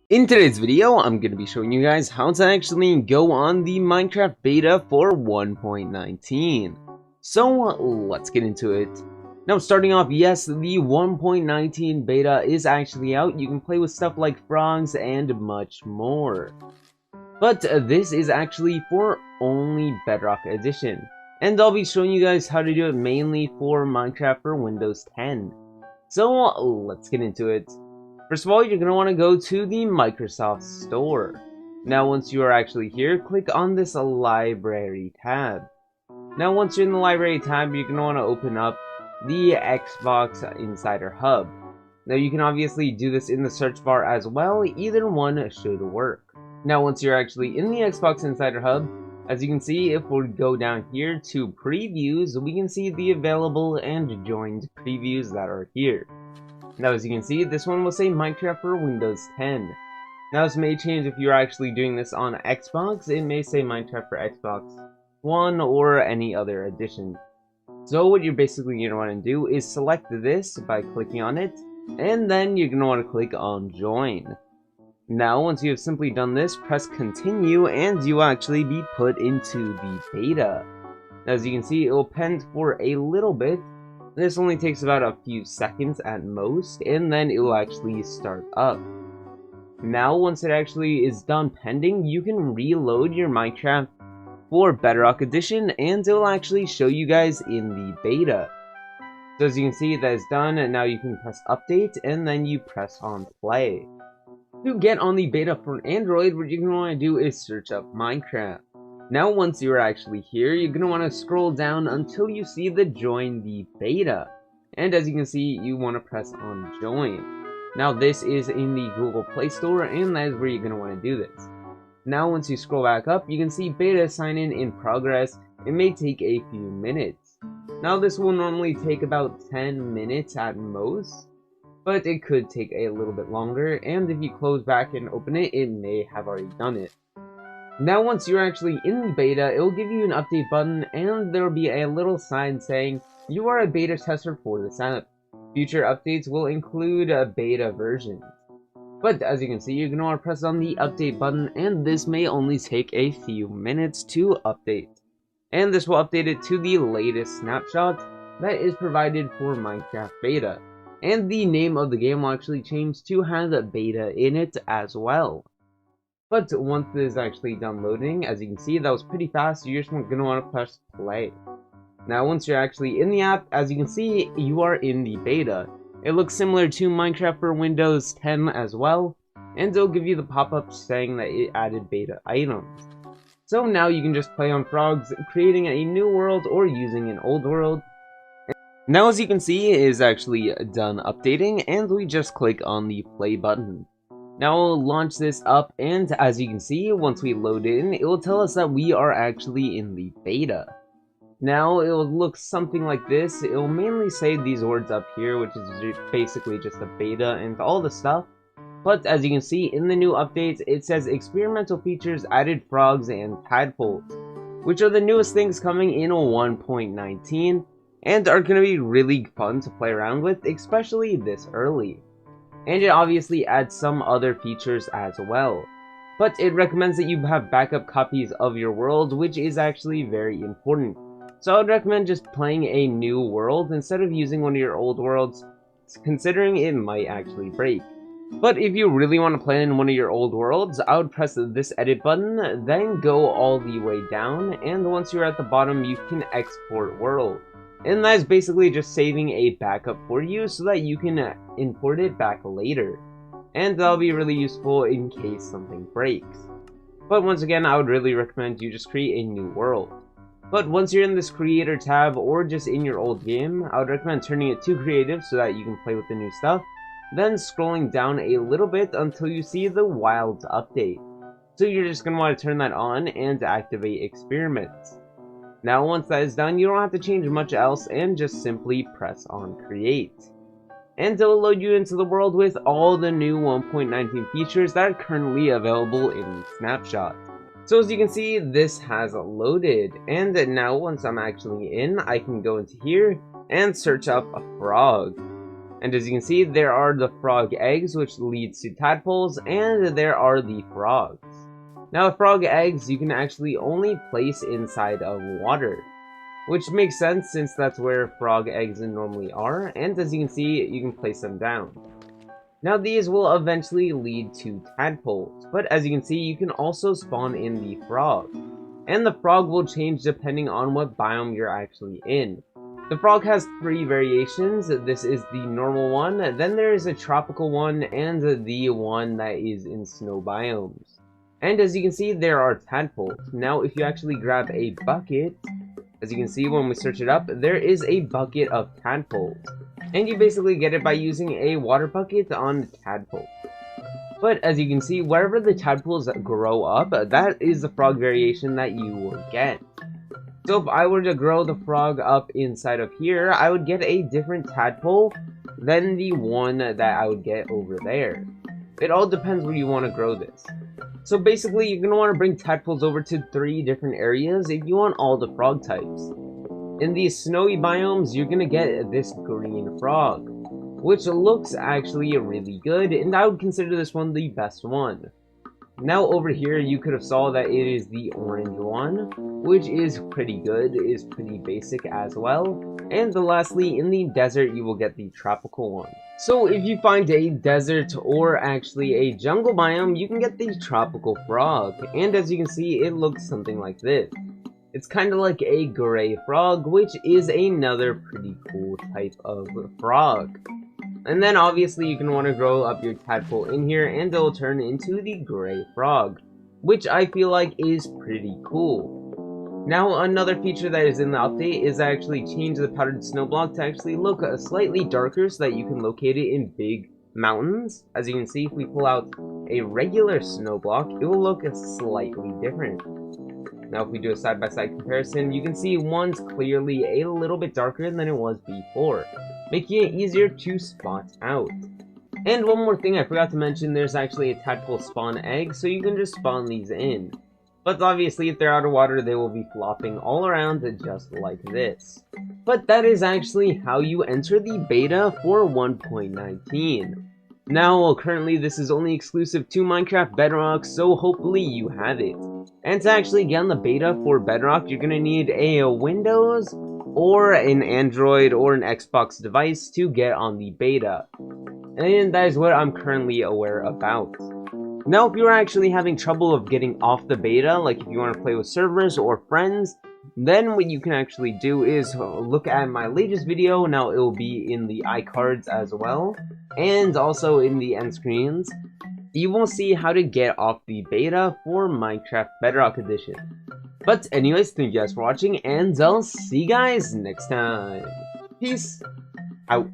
In today's video, I'm going to be showing you guys how to actually go on the Minecraft beta for 1.19. So let's get into it. Now starting off, yes, the 1.19 beta is actually out. You can play with stuff like frogs and much more. But this is actually for only Bedrock Edition. And I'll be showing you guys how to do it mainly for Minecraft for Windows 10. So let's get into it. First of all, you're going to want to go to the Microsoft Store. Now once you are actually here, click on this library tab. Now once you're in the library tab, you're going to want to open up the Xbox Insider Hub. Now you can obviously do this in the search bar as well, either one should work. Now once you're actually in the Xbox Insider Hub, as you can see, if we go down here to previews, we can see the available and joined previews that are here. Now as you can see, this one will say Minecraft for Windows 10. Now this may change if you're actually doing this on Xbox. It may say Minecraft for Xbox One or any other edition. So what you're basically going to want to do is select this by clicking on it, and then you're going to want to click on Join. Now once you have simply done this, press Continue and you will actually be put into the beta. Now, as you can see, it will pend for a little bit. This only takes about a few seconds at most, and then it will actually start up. Now, once it actually is done pending, you can reload your Minecraft for Bedrock Edition, and it will actually show you guys in the beta. So as you can see, that is done, and now you can press Update, and then you press on Play. To get on the beta for Android, what you're going to want to do is search up Minecraft. Now once you're actually here, you're going to want to scroll down until you see the Join the Beta. And as you can see, you want to press on Join. Now this is in the Google Play Store, and that is where you're going to want to do this. Now once you scroll back up, you can see beta sign in progress. It may take a few minutes. Now this will normally take about 10 minutes at most, but it could take a little bit longer, and if you close back and open it, it may have already done it. Now once you're actually in the beta, it will give you an update button, and there will be a little sign saying, you are a beta tester for this app. Future updates will include a beta version. But as you can see, you're going to want to press on the update button, and this may only take a few minutes to update. And this will update it to the latest snapshot that is provided for Minecraft beta. And the name of the game will actually change to have a beta in it as well. But once this is actually done loading, as you can see, that was pretty fast. You're just going to want to press play. Now once you're actually in the app, as you can see, you are in the beta. It looks similar to Minecraft for Windows 10 as well, and it'll give you the pop-up saying that it added beta items. So now you can just play on frogs, creating a new world or using an old world. Now as you can see, it is actually done updating, and we just click on the play button. Now we'll launch this up, and as you can see, once we load in, it will tell us that we are actually in the beta. Now it will look something like this. It will mainly say these words up here, which is basically just a beta and all the stuff. But as you can see in the new updates, it says experimental features added frogs and tadpoles, which are the newest things coming in 1.19 and are going to be really fun to play around with, especially this early. And it obviously adds some other features as well. But it recommends that you have backup copies of your world, which is actually very important. So I would recommend just playing a new world instead of using one of your old worlds, considering it might actually break. But if you really want to play in one of your old worlds, I would press this edit button, then go all the way down, and once you're at the bottom, you can export world. And that is basically just saving a backup for you so that you can import it back later. And that'll be really useful in case something breaks. But once again, I would really recommend you just create a new world. But once you're in this creator tab or just in your old game, I would recommend turning it to creative so that you can play with the new stuff. Then scrolling down a little bit until you see the wilds update. So you're just going to want to turn that on and activate experiments. Now once that is done, you don't have to change much else and just simply press on create. And it'll load you into the world with all the new 1.19 features that are currently available in Snapshot. So as you can see, this has loaded, and now once I'm actually in, I can go into here and search up a frog. And as you can see, there are the frog eggs, which leads to tadpoles, and there are the frogs. Now, the frog eggs you can actually only place inside of water, which makes sense since that's where frog eggs normally are, and as you can see, you can place them down. Now, these will eventually lead to tadpoles, but as you can see, you can also spawn in the frog, and the frog will change depending on what biome you're actually in. The frog has 3 variations. This is the normal one, then there is a tropical one, and the one that is in snow biomes. And as you can see, there are tadpoles. Now, if you actually grab a bucket, as you can see when we search it up, there is a bucket of tadpoles. And you basically get it by using a water bucket on tadpole. But as you can see, wherever the tadpoles grow up, that is the frog variation that you will get. So if I were to grow the frog up inside of here, I would get a different tadpole than the one that I would get over there. It all depends where you want to grow this. So basically, you're going to want to bring tadpoles over to 3 different areas if you want all the frog types. In these snowy biomes, you're going to get this green frog, which looks actually really good, and I would consider this one the best one. Now over here, you could have saw that it is the orange one, which is pretty good, is pretty basic as well. And lastly, in the desert, you will get the tropical one. So if you find a desert or actually a jungle biome, you can get the tropical frog. And as you can see, it looks something like this. It's kind of like a gray frog, which is another pretty cool type of frog. And then obviously you can want to grow up your tadpole in here and it'll turn into the gray frog, which I feel like is pretty cool. Now another feature that is in the update is I actually changed the powdered snow block to actually look slightly darker so that you can locate it in big mountains. As you can see, if we pull out a regular snow block, it will look slightly different. Now if we do a side-by-side comparison, you can see one's clearly a little bit darker than it was before, making it easier to spot out. And one more thing I forgot to mention, there's actually a tadpole spawn egg, so you can just spawn these in. But obviously if they're out of water, they will be flopping all around just like this. But that is actually how you enter the beta for 1.19. Now, currently this is only exclusive to Minecraft Bedrock, so hopefully you have it. And to actually get on the beta for Bedrock, you're going to need a Windows or an Android or an Xbox device to get on the beta. And that is what I'm currently aware about. Now, if you're actually having trouble of getting off the beta, like if you want to play with servers or friends, then what you can actually do is look at my latest video. Now, it will be in the iCards as well, and also in the end screens. You will see how to get off the beta for Minecraft Bedrock Edition. But anyways, thank you guys for watching, and I'll see you guys next time. Peace out.